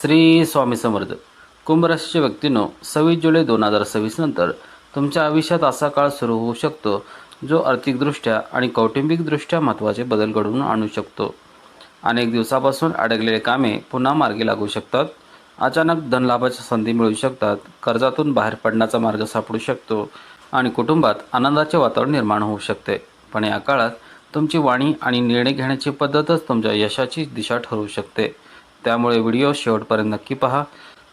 श्री स्वामी समर्थ. कुंभ राशीच्या व्यक्तींनो, 26 जुलै 2026 नंतर तुमच्या आयुष्यात असा काळ सुरू होऊ शकतो जो आर्थिकदृष्ट्या आणि कौटुंबिकदृष्ट्या महत्त्वाचे बदल घडवून आणू शकतो. अनेक दिवसापासून अडकलेले कामे पुन्हा मार्गी लागू शकतात. अचानक धनलाभाच्या संधी मिळू शकतात. कर्जातून बाहेर पडण्याचा मार्ग सापडू शकतो आणि कुटुंबात आनंदाचे वातावरण निर्माण होऊ शकते. पण या काळात तुमची वाणी आणि निर्णय घेण्याची पद्धतच तुमच्या यशाची दिशा ठरवू शकते. त्यामुळे व्हिडिओ शेवटपर्यंत नक्की पहा,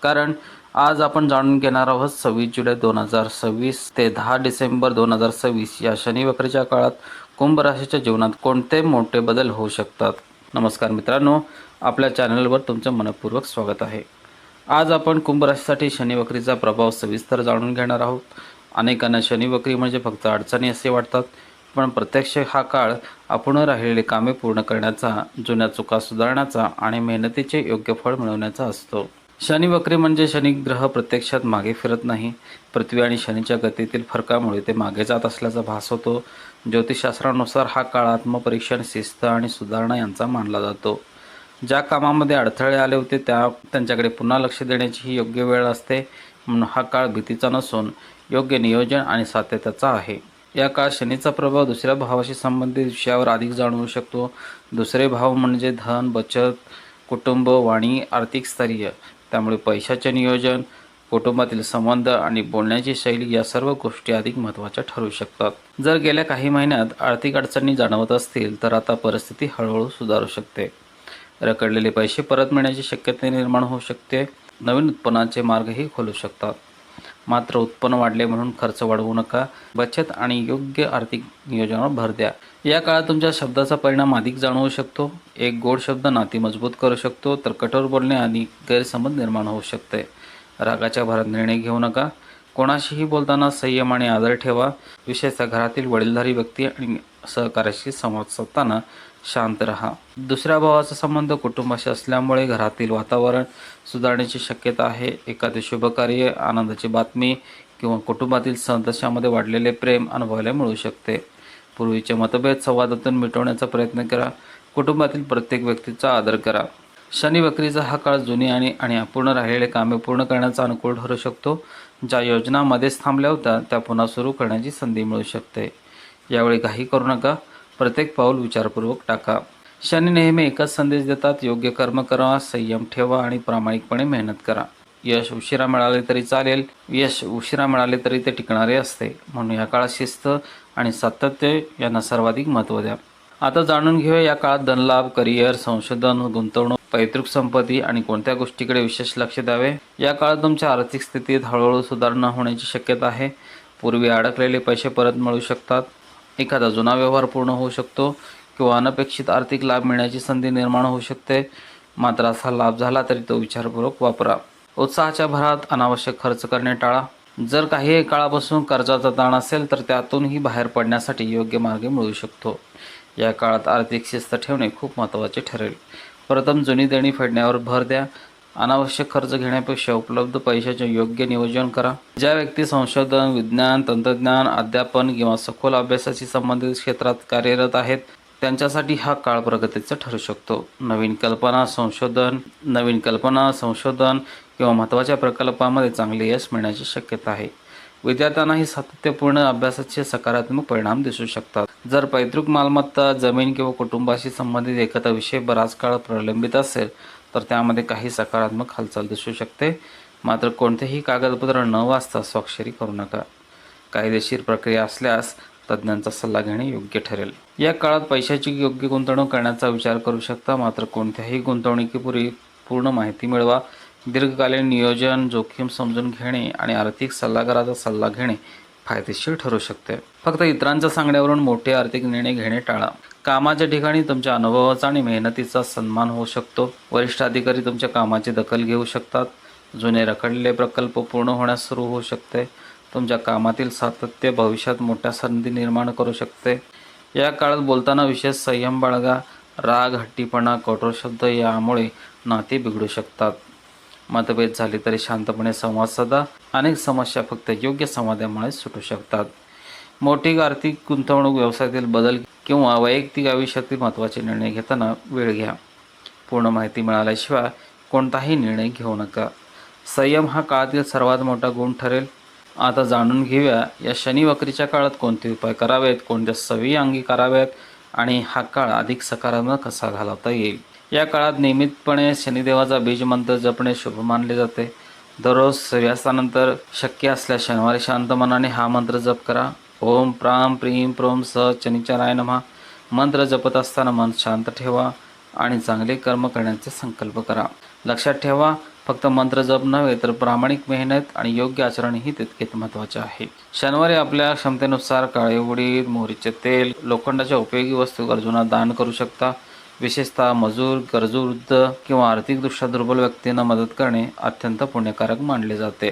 कारण आज आपण जाणून घेणार आहोत 26 जुलै 2026 ते 10 डिसेंबर 2026 या शनी वक्रीच्या काळात कुंभ राशीच्या जीवनात कोणते मोठे बदल होऊ शकतात. नमस्कार मित्रांनो, आपल्या चॅनलवर तुमचं मनपूर्वक स्वागत आहे. आज आपण कुंभ राशीसाठी शनी वक्रीचा प्रभाव सविस्तर जाणून घेणार आहोत. अनेकांना शनी वक्री म्हणजे फक्त अडचणी असे वाटतात, पण प्रत्यक्ष हा काळ अपूर्ण राहिलेले कामे पूर्ण करण्याचा, जुन्या चुका सुधारण्याचा आणि मेहनतीचे योग्य फळ मिळवण्याचा असतो. शनी वक्री म्हणजे शनी ग्रह प्रत्यक्षात मागे फिरत नाही. पृथ्वी आणि शनीच्या गतीतील फरकामुळे ते मागे जात असल्याचा भास होतो. ज्योतिषशास्त्रानुसार हा काळ आत्मपरीक्षण, शिस्त आणि सुधारणा यांचा मानला जातो. ज्या कामामध्ये अडथळे आले होते त्यांच्याकडे पुन्हा लक्ष देण्याची ही योग्य वेळ असते. म्हणून हा काळ भीतीचा नसून योग्य नियोजन आणि सातत्याचा आहे. या काळात शनीचा प्रभाव दुसऱ्या भावाशी संबंधित विषयावर अधिक जाणवू शकतो. दुसरे भाव म्हणजे धन, बचत, कुटुंब, वाणी, आर्थिक स्थैर्य. त्यामुळे पैशाचे नियोजन, कुटुंबातील संबंध आणि बोलण्याची शैली या सर्व गोष्टी अधिक महत्त्वाच्या ठरू शकतात. जर गेल्या काही महिन्यात आर्थिक अडचणी जाणवत असतील तर आता परिस्थिती हळूहळू सुधारू शकते. रखडलेले पैसे परत मिळण्याची शक्यता निर्माण होऊ शकते. नवीन उत्पन्नाचे मार्गही खोलू शकतात. मात्र उत्पन्न वाढले म्हणून खर्च वाढवू नका. बचत आणि योग्य आर्थिक नियोजनावर भर द्या. या काळात तुमच्या शब्दाचा परिणाम अधिक जाणवू शकतो. एक गोड शब्द नाती मजबूत करू शकतो, तर कठोर बोलणे आणि गैरसमज निर्माण होऊ शकते. रागाच्या भरात निर्णय घेऊ नका. कोणाशीही बोलताना संयम आणि आदर ठेवा. विशेषतः घरातील वडीलधारी व्यक्ती आणि सहकार्याशी संवाद साधताना शांत राहा. दुसऱ्या भावाचा संबंध कुटुंबाशी असल्यामुळे घरातील वातावरण सुधारण्याची शक्यता आहे. एखादे शुभकार्य, आनंदाची बातमी किंवा कुटुंबातील सदस्यामध्ये वाढलेले प्रेम अनुभवायला मिळू शकते. पूर्वीचे मतभेद संवादातून मिटवण्याचा प्रयत्न करा. कुटुंबातील प्रत्येक व्यक्तीचा आदर करा. शनी वक्रीचा हा काळ जुनी आणि अपूर्ण राहिलेले कामे पूर्ण करण्याचा अनुकूल ठरू शकतो. ज्या योजना मध्येच थांबल्या होत्या त्या पुन्हा सुरू करण्याची संधी मिळू शकते. यावेळी घाई करू नका. प्रत्येक पाऊल विचारपूर्वक टाका. शनी नेहमी एकच संदेश देतात: योग्य कर्म करा, संयम ठेवा आणि प्रामाणिकपणे मेहनत करा. यश उशिरा मिळाले तरी चालेल. यश उशिरा मिळाले तरी ते टिकणारे असते. म्हणून या काळात शिस्त आणि सातत्य यांना सर्वाधिक महत्त्व द्या. आता जाणून घेऊया या काळात धनलाभ, करिअर, संशोधन, गुंतवणूक, पैतृक संपत्ती आणि कोणत्या गोष्टीकडे विशेष लक्ष द्यावे. या काळात तुमच्या आर्थिक स्थितीत हळूहळू सुधारणा होण्याची शक्यता आहे. पूर्वी अडकलेले पैसे परत मिळू शकतात. एखादा जुना व्यवहार पूर्ण होऊ शकतो किंवा अनपेक्षित आर्थिक लाभ मिळण्याची संधी निर्माण होऊ शकते. मात्र असा लाभ झाला तरी तो विचारपूर्वक वापरा. उत्साहाच्या भरात अनावश्यक खर्च करणे टाळा. जर काही काळापासून कर्जाचा ताण असेल तर त्यातूनही बाहेर पडण्यासाठी योग्य मार्ग मिळू शकतो. या काळात आर्थिक शिस्त ठेवणे खूप महत्त्वाचे ठरेल. प्रथम जुनी देणी फेडण्यावर भर द्या. अनावश्यक खर्च घेण्यापेक्षा उपलब्ध पैशाचे योग्य नियोजन करा. ज्या व्यक्ती संशोधन, विज्ञान, तंत्रज्ञान, अध्यापन किंवा सखोल अभ्यासाशी संबंधित क्षेत्रात कार्यरत आहेत त्यांच्यासाठी हा काळ प्रगतीचा ठरू शकतो. नवीन कल्पना, संशोधन किंवा महत्त्वाच्या प्रकल्पामध्ये चांगले यश मिळण्याची शक्यता आहे. विद्यार्थ्यांनाही सातत्यपूर्ण अभ्यासाचे सकारात्मक परिणाम दिसू शकतात. जर पैतृक मालमत्ता, जमीन किंवा कुटुंबाशी संबंधित एखादा विषय बराच काळ प्रलंबित असेल तर त्यामध्ये काही सकारात्मक हालचाल दिसू शकते. मात्र कोणतेही कागदपत्र न वाचता स्वाक्षरी करू नका. कायदेशीर प्रक्रिया असल्यास तज्ज्ञांचा सल्ला घेणे योग्य ठरेल. या काळात पैशाची योग्य गुंतवणूक करण्याचा विचार करू शकता. मात्र कोणत्याही गुंतवणुकीपूर्वी पूर्ण माहिती मिळवा. दीर्घकालीन नियोजन, जोखीम समजून घेणे आणि आर्थिक सल्लागाराचा सल्ला घेणे फायदेशीर ठरू शकते. फक्त इतरांच्या सांगण्यावरून मोठे आर्थिक निर्णय घेणे टाळा. कामाच्या ठिकाणी तुमच्या अनुभवाचा आणि मेहनतीचा सन्मान होऊ शकतो. वरिष्ठ अधिकारी तुमच्या कामाची दखल घेऊ शकतात. जुने रखडलेले प्रकल्प पूर्ण होण्यास सुरू होऊ शकते. तुमच्या कामातील सातत्य भविष्यात मोठ्या संधी निर्माण करू शकते. या काळात बोलताना विशेष संयम बाळगा. राग, हट्टीपणा, कठोर शब्द यामुळे नाती बिघडू शकतात. मतभेद झाले तरी शांतपणे संवाद साधा. अनेक समस्या फक्त योग्य संवादामुळे सुटू शकतात. मोठी आर्थिक गुंतवणूक, व्यवसायातील बदल किंवा वैयक्तिक आयुष्यातील महत्त्वाचे निर्णय घेताना वेळ घ्या. पूर्ण माहिती मिळाल्याशिवाय कोणताही निर्णय घेऊ नका. संयम हा काळातील सर्वात मोठा गुण ठरेल. आता जाणून घेऊया या शनी वक्रीच्या काळात कोणते उपाय करावेत, कोणत्या सवयी अंगी कराव्यात आणि हा काळ अधिक सकारात्मक कसा घालवता येईल. या काळात नियमितपणे शनिदेवाचा बीज मंत्र जपणे शुभ मानले जाते. दररोज सूर्यास्तानंतर शक्य असल्यास शनिवारी शांत मनाने हा मंत्र जप करा. ओम प्राम प्रीम प्रोम स शनिचराय नमः मंत्र जपत असताना मन शांत ठेवा आणि चांगले कर्म करण्याचे संकल्प करा. लक्षात ठेवा, फक्त मंत्र जप नव्हे तर प्रामाणिक मेहनत आणि योग्य आचरणही तितकेच महत्त्वाचे आहे. शनिवारी आपल्या क्षमतेनुसार काळे उडीद, मोहरीचे तेल, लोखंडाच्या उपयोगी वस्तू गरजूंना दान करू शकता. विशेषतः मजूर, गरजू, वृद्ध किंवा आर्थिकदृष्ट्या दुर्बल व्यक्तींना मदत करणे अत्यंत पुण्यकारक मानले जाते.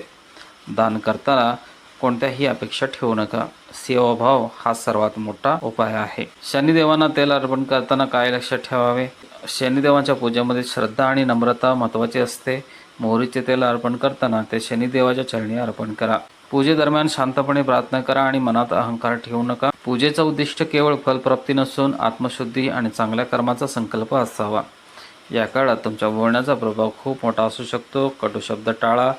दान करताना कोणत्याही अपेक्षा ठेवू नका. सेवाभाव हा सर्वात मोठा उपाय आहे. शनिदेवांना तेल अर्पण करताना काय लक्षात ठेवावे? शनिदेवांच्या पूजेमध्ये श्रद्धा आणि नम्रता महत्त्वाची असते. मोहरीचे तेल अर्पण करताना ते शनिदेवाच्या चरणी अर्पण करा. पूजेदरम्यान शांतपणे प्रार्थना करा आणि मनात अहंकार ठेवू नका. पूजेचं उद्दिष्ट केवळ फलप्राप्ती नसून आत्मशुद्धी आणि चांगल्या कर्माचा संकल्प असावा. या काळात तुमच्या बोलण्याचा प्रभाव खूप मोठा असू शकतो. कटू शब्द टाळा.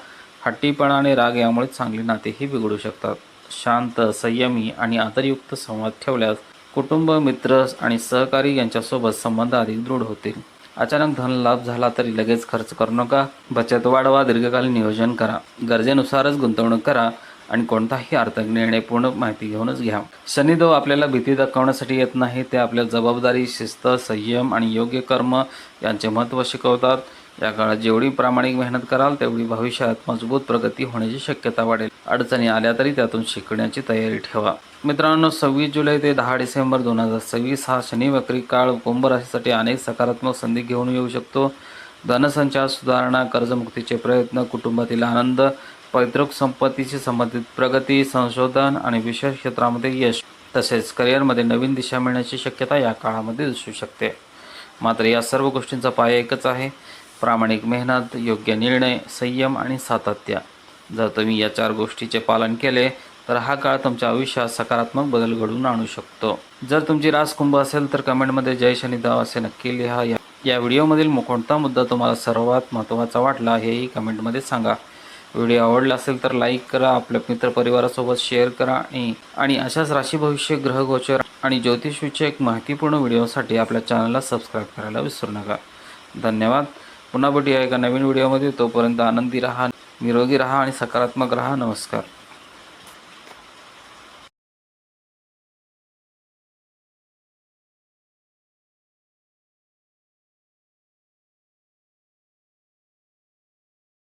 हट्टीपणा आणि राग यामुळे चांगली नातेही बिघडू शकतात. शांत, संयमी आणि आदरयुक्त संवाद ठेवल्यास कुटुंब, मित्र आणि सहकारी यांच्यासोबत संबंध अधिक दृढ होतील. अचानक धन लाभ झाला तरी लगेच खर्च करू नका. बचत वाढवा. दीर्घकालीन नियोजन करा. गरजेनुसारच गुंतवणूक करा आणि कोणताही आर्थिक निर्णय पूर्ण माहिती घेऊनच घ्या. शनिदेव आपल्याला भीती दाखवण्यासाठी येत नाही, ते आपल्याला जबाबदारी, शिस्त, संयम आणि योग्य कर्म यांचे महत्त्व शिकवतात. या काळात जेवढी प्रामाणिक मेहनत कराल तेवढी भविष्यात मजबूत प्रगती होण्याची शक्यता वाढेल. अडचणी आल्या तरी त्यातून शिकण्याची तयारी ठेवा. मित्रांनो, 26 जुलै ते 10 डिसेंबर 2026 हा शनी वक्री काळ कुंभ राशीसाठी अनेक सकारात्मक संधी घेऊन येऊ शकतो. धनसंचार सुधारणा, कर्जमुक्तीचे प्रयत्न, कुटुंबातील आनंद, पैतृक संपत्तीशी संबंधित प्रगती, संशोधन आणि विशेष क्षेत्रामध्ये यश, तसेच करिअरमध्ये नवीन दिशा मिळण्याची शक्यता या काळामध्ये दिसू शकते. मात्र या सर्व गोष्टींचा पाया एकच आहे: प्रामाणिक मेहनत, योग्य निर्णय, संयम आणि सातत्य. जर तुम्ही या 4 गोष्टीचे पालन केले तर हा काळ तुमच्या आयुष्यात सकारात्मक बदल घडवून आणू शकतो. जर तुमची रास कुंभ असेल तर कमेंटमध्ये जय शनिदेव असे नक्की लिहा. या व्हिडिओमधील कोणता मुद्दा तुम्हाला सर्वात महत्त्वाचा वाटला हेही कमेंटमध्ये सांगा. व्हिडिओ आवडला असेल तर लाईक करा, आपल्या मित्रपरिवारासोबत शेअर करा आणि अशाच राशी भविष्य, ग्रहगोचर आणि ज्योतिषविषयक माहितीपूर्ण व्हिडिओसाठी आपल्या चॅनलला सबस्क्राईब करायला विसरू नका. धन्यवाद. पुन्हा भेटूया एका नवीन व्हिडिओमध्ये. तोपर्यंत आनंदी राहा, निरोगी राहा आणि सकारात्मक राहा. नमस्कार.